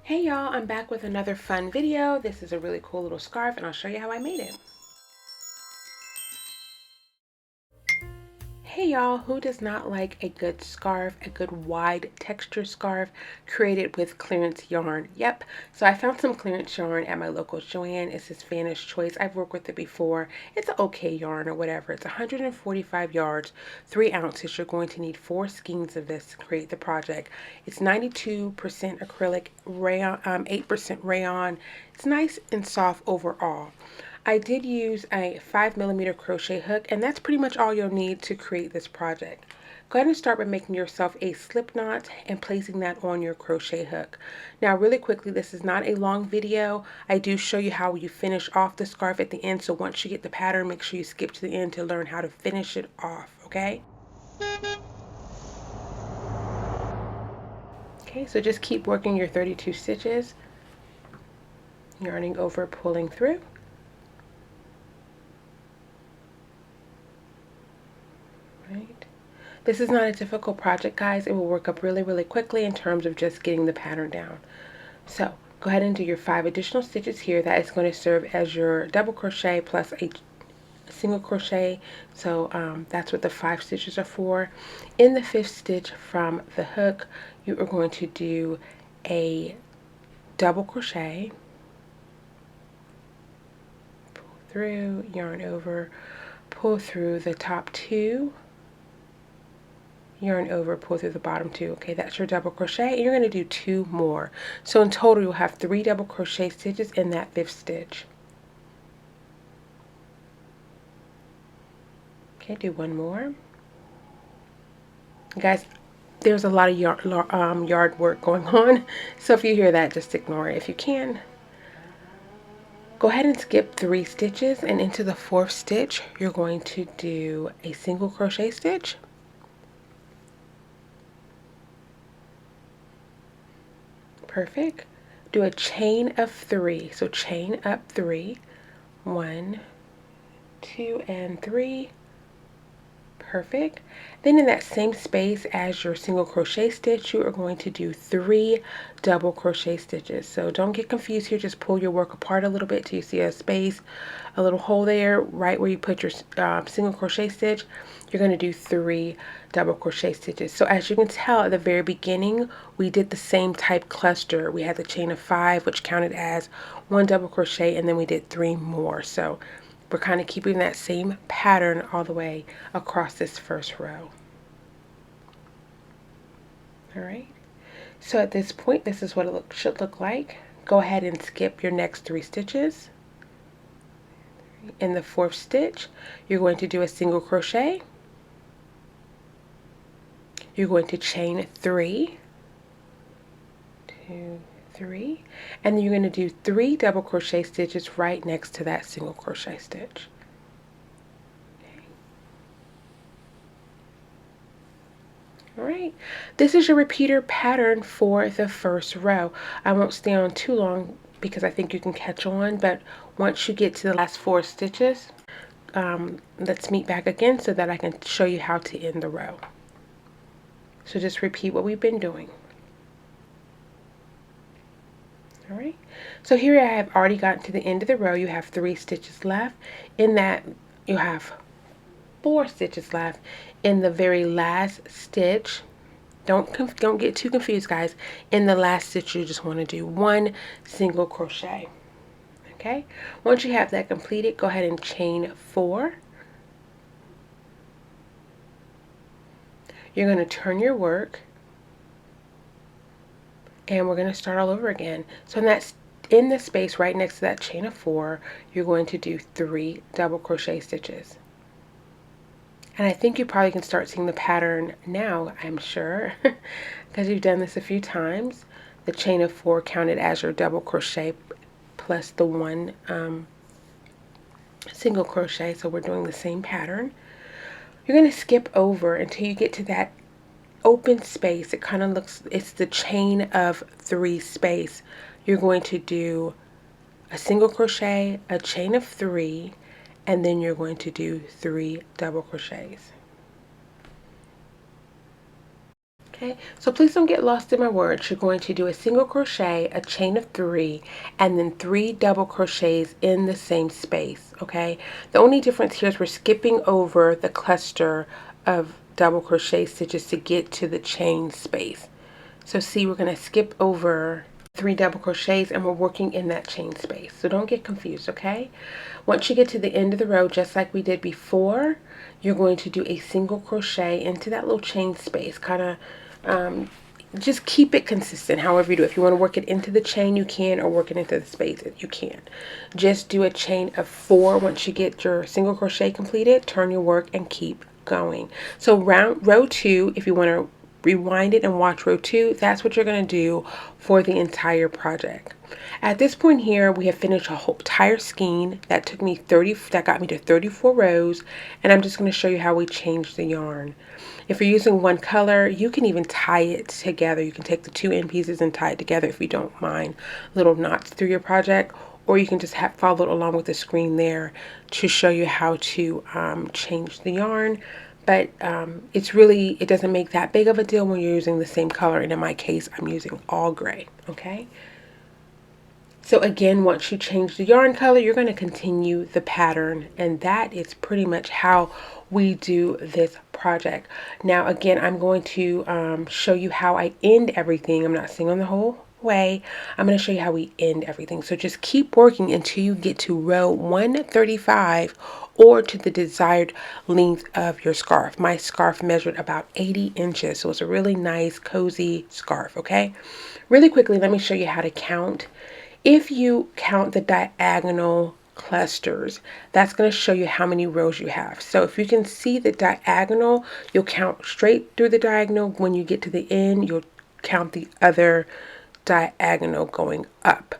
Hey y'all, I'm back with another fun video. This is a really cool little scarf and I'll show you how I made it. Hey y'all, who does not like a good scarf, a good wide texture scarf created with clearance yarn? Yep, so I found some clearance yarn at my local Joann. It's this Vanna's Choice. I've worked with it before. It's an okay yarn or whatever. It's 145 yards, 3 ounces. You're going to need 4 skeins of this to create the project. It's 92% acrylic, rayon, 8% rayon. It's nice and soft overall. I did use a 5mm crochet hook, and that's pretty much all you'll need to create this project. Go ahead and start by making yourself a slip knot and placing that on your crochet hook. Now really quickly, this is not a long video. I do show you how you finish off the scarf at the end, so once you get the pattern, make sure you skip to the end to learn how to finish it off, okay? Okay, so just keep working your 32 stitches, yarning over, pulling through. Right. This is not a difficult project, guys. It will work up really quickly in terms of just getting the pattern down. So go ahead and do your 5 additional stitches here. That is going to serve as your double crochet plus a single crochet. So that's what the 5 stitches are for. In the 5th stitch from the hook, you are going to do a double crochet, pull through, yarn over, pull through the top 2, yarn over, pull through the bottom 2. Okay, that's your double crochet, and you're going to do 2 more. So in total you'll have 3 double crochet stitches in that 5th stitch. Okay, do 1 more. Guys, there's a lot of yard work going on, so if you hear that, just ignore it if you can. Go ahead and skip 3 stitches, and into the 4th stitch you're going to do a single crochet stitch, perfect. Do a chain of 3, so chain up 3, 1, 2, and 3, perfect. Then in that same space as your single crochet stitch, you are going to do 3 double crochet stitches. So don't get confused here, just pull your work apart a little bit till you see a space, a little hole there right where you put your single crochet stitch. You're going to do 3 double crochet stitches. So as you can tell, at the very beginning we did the same type cluster. We had the chain of 5, which counted as 1 double crochet, and then we did 3 more. So we're kind of keeping that same pattern all the way across this first row. All right, so at this point, this is what it should look like. Go ahead and skip your next 3 stitches. In the 4th stitch, you're going to do a single crochet. You're going to chain 3, 2, 3, and then you're going to do 3 double crochet stitches right next to that single crochet stitch. Okay. All right, this is your repeater pattern for the first row. I won't stay on too long because I think you can catch on, but once you get to the last 4 stitches, let's meet back again so that I can show you how to end the row. So just repeat what we've been doing. All right, so here I have already gotten to the end of the row. You have 3 stitches left. In that, you have 4 stitches left. In the very last stitch, don't get too confused, guys. In the last stitch, you just want to do 1 single crochet. Okay, once you have that completed, go ahead and chain 4. You're going to turn your work, and we're going to start all over again. So in the space right next to that chain of 4, you're going to do 3 double crochet stitches. And I think you probably can start seeing the pattern now, I'm sure, because you've done this a few times. The chain of 4 counted as your double crochet plus the 1 single crochet, so we're doing the same pattern. You're going to skip over until you get to that open space. It kind of looks, it's the chain of 3 space. You're going to do a single crochet, a chain of 3, and then you're going to do 3 double crochets. Okay, so please don't get lost in my words. You're going to do a single crochet, a chain of 3, and then 3 double crochets in the same space. Okay, the only difference here is we're skipping over the cluster of double crochet stitches to get to the chain space. So see, we're going to skip over 3 double crochets and we're working in that chain space. So don't get confused, okay? Once you get to the end of the row, just like we did before, you're going to do a single crochet into that little chain space. Kind of just keep it consistent however you do. If you want to work it into the chain, you can, or work it into the space, you can. Just do a chain of 4 once you get your single crochet completed. Turn your work and keep going. So row 2, if you want to rewind it and watch row 2, that's what you're going to do for the entire project. At this point here, we have finished a whole entire skein. That took me that got me to 34 rows, and I'm just going to show you how we changed the yarn. If you're using one color, you can even tie it together. You can take the 2 end pieces and tie it together if you don't mind little knots through your project, or you can just follow along with the screen there to show you how to change the yarn. But it doesn't make that big of a deal when you're using the same color, and in my case, I'm using all gray, okay? So again, once you change the yarn color, you're going to continue the pattern, and that is pretty much how we do this project. Now again, I'm going to show you how I end everything. I'm not singing the whole way. I'm going to show you how we end everything. So just keep working until you get to row 135 or to the desired length of your scarf. My scarf measured about 80 inches, so it's a really nice cozy scarf, okay? Really quickly, let me show you how to count. If you count the diagonal clusters, that's going to show you how many rows you have. So if you can see the diagonal, you'll count straight through the diagonal. When you get to the end, you'll count the other diagonal going up.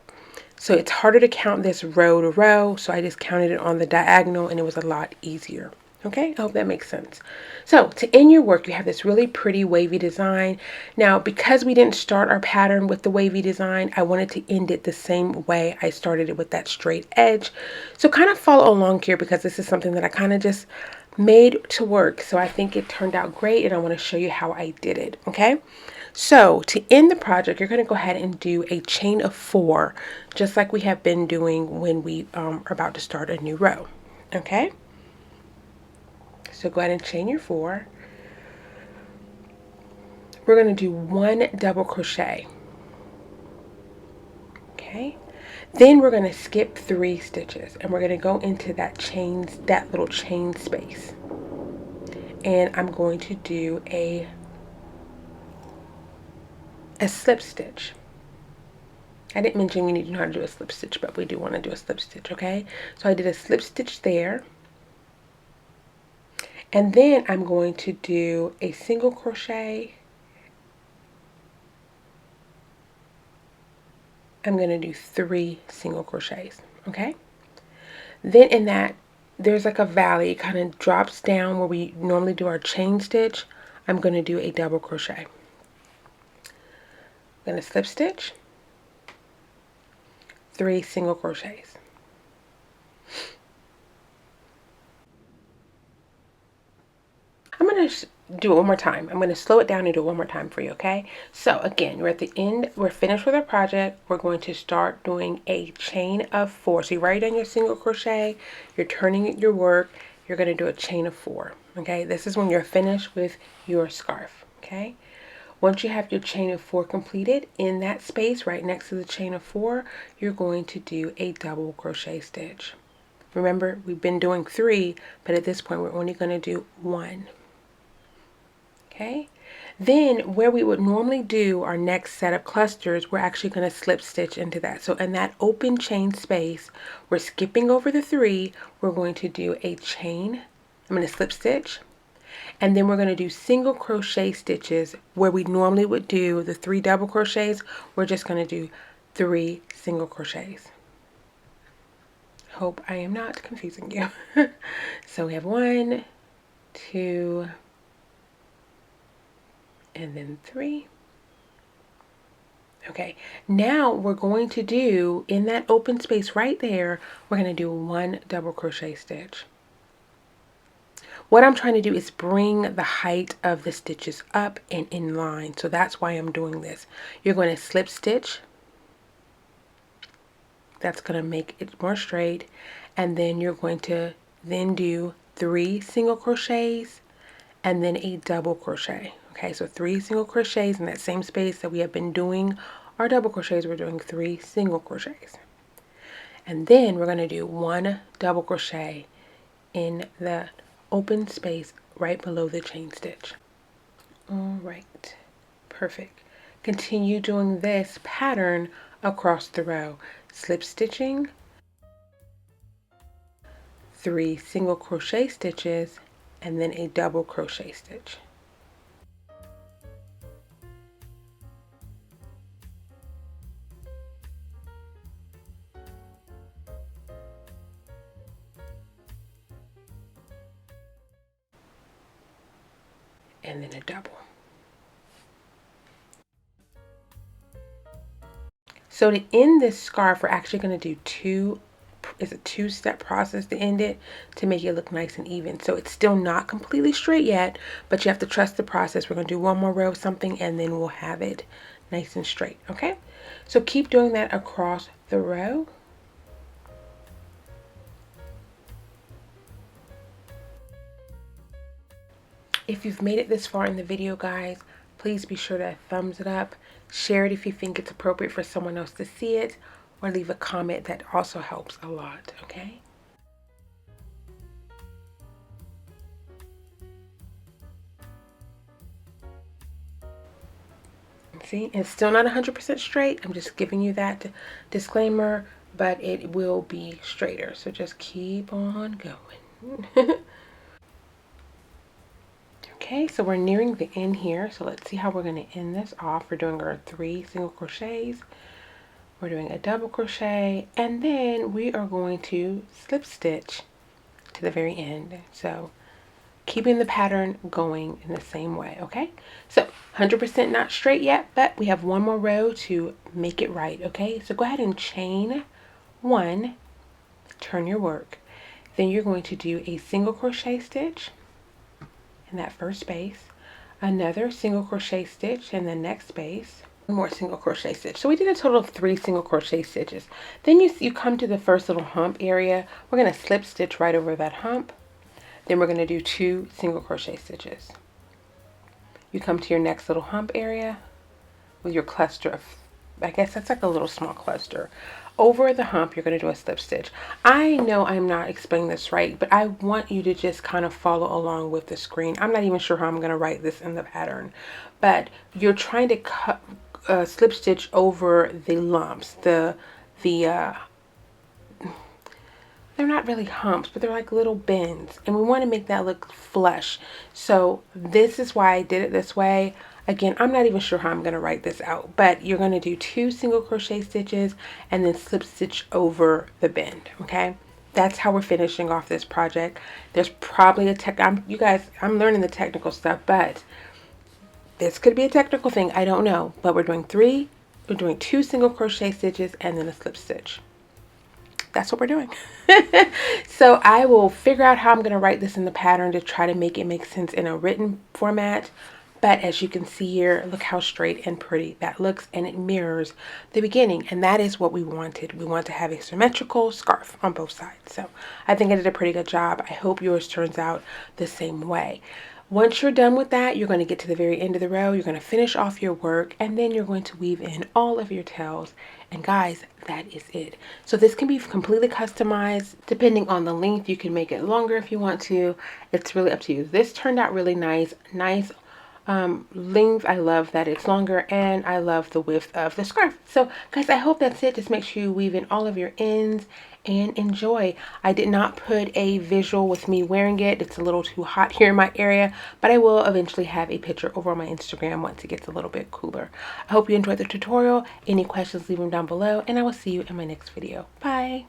So it's harder to count this row to row, so I just counted it on the diagonal and it was a lot easier. Okay, I hope that makes sense. So to end your work, you have this really pretty wavy design. Now, because we didn't start our pattern with the wavy design, I wanted to end it the same way I started it, with that straight edge. So kind of follow along here, because this is something that I kind of just made to work. So I think it turned out great, and I want to show you how I did it, okay? So to end the project, you're going to go ahead and do a chain of 4, just like we have been doing when we are about to start a new row, okay? So go ahead and chain your 4. We're going to do 1 double crochet. Okay. Then we're going to skip 3 stitches, and we're going to go into that little chain space. And I'm going to do a slip stitch. I didn't mention we need to know how to do a slip stitch, but we do want to do a slip stitch, okay? So I did a slip stitch there. And then I'm going to do a single crochet. I'm going to do 3 single crochets, okay? Then in that, there's like a valley. It kind of drops down where we normally do our chain stitch. I'm going to do a double crochet. I'm going to slip stitch, 3 single crochets. I'm going to do it one more time. I'm going to slow it down and do it one more time for you, okay? So again, we're at the end. We're finished with our project. We're going to start doing a chain of 4. So you've already done your single crochet. You're turning your work. You're going to do a chain of 4, okay? This is when you're finished with your scarf, okay? Once you have your chain of 4 completed, in that space right next to the chain of 4, you're going to do a double crochet stitch. Remember, we've been doing 3, but at this point, we're only going to do 1. Okay, then where we would normally do our next set of clusters, we're actually going to slip stitch into that. So in that open chain space, we're skipping over the 3. We're going to do a chain. I'm going to slip stitch, and then we're going to do single crochet stitches where we normally would do the 3 double crochets. We're just going to do 3 single crochets. Hope I am not confusing you. So we have 1, 2, and then 3. Okay, now we're going to do, in that open space right there, we're going to do 1 double crochet stitch. What I'm trying to do is bring the height of the stitches up and in line. So that's why I'm doing this. You're going to slip stitch. That's going to make it more straight. And then you're going to then do 3 single crochets and then a double crochet. Okay, so 3 single crochets in that same space that we have been doing our double crochets. We're doing 3 single crochets. And then we're going to do 1 double crochet in the open space right below the chain stitch. All right, perfect. Continue doing this pattern across the row. Slip stitching, 3 single crochet stitches, and then a double crochet stitch. And then a double. So to end this scarf, we're actually going to do it's a 2-step process to end it to make it look nice and even. So it's still not completely straight yet, but you have to trust the process. We're going to do 1 more row of something and then we'll have it nice and straight. Okay, so keep doing that across the row. If you've made it this far in the video, guys, please be sure to thumbs it up, share it if you think it's appropriate for someone else to see it, or leave a comment. That also helps a lot, okay? See, it's still not 100% straight. I'm just giving you that disclaimer, but it will be straighter. So just keep on going. Okay, so we're nearing the end here. So let's see how we're going to end this off. We're doing our 3 single crochets. We're doing a double crochet, and then we are going to slip stitch to the very end. So keeping the pattern going in the same way, okay? So 100% not straight yet, but we have 1 more row to make it right, okay? So go ahead and chain 1, turn your work. Then you're going to do a single crochet stitch in that first space, another single crochet stitch in the next space, 1 more single crochet stitch. So we did a total of 3 single crochet stitches. Then you come to the first little hump area. We're going to slip stitch right over that hump. Then we're going to do 2 single crochet stitches. You come to your next little hump area with your cluster of, I guess that's like a little small cluster. Over the hump, you're going to do a slip stitch. I know I'm not explaining this right, but I want you to just kind of follow along with the screen. I'm not even sure how I'm going to write this in the pattern, but you're trying to cut slip stitch over the lumps, they're not really humps, but they're like little bends, and we want to make that look flush. So this is why I did it this way. Again, I'm not even sure how I'm going to write this out, but you're going to do 2 single crochet stitches and then slip stitch over the bend, okay? That's how we're finishing off this project. There's probably I'm learning the technical stuff, but this could be a technical thing, I don't know. But we're doing 2 single crochet stitches and then a slip stitch. That's what we're doing. So I will figure out how I'm going to write this in the pattern to try to make it make sense in a written format. But as you can see here, look how straight and pretty that looks, and it mirrors the beginning, and that is what we wanted. We want to have a symmetrical scarf on both sides. So I think I did a pretty good job. I hope yours turns out the same way. Once you're done with that, you're going to get to the very end of the row. You're going to finish off your work, and then you're going to weave in all of your tails. And guys, that is it. So this can be completely customized depending on the length. You can make it longer if you want to. It's really up to you. This turned out really nice length. I love that it's longer, and I love the width of the scarf. So guys, I hope that's it. Just make sure you weave in all of your ends and enjoy. I did not put a visual with me wearing it. It's a little too hot here in my area, but I will eventually have a picture over on my Instagram once it gets a little bit cooler. I hope you enjoyed the tutorial. Any questions, leave them down below, and I will see you in my next video. Bye.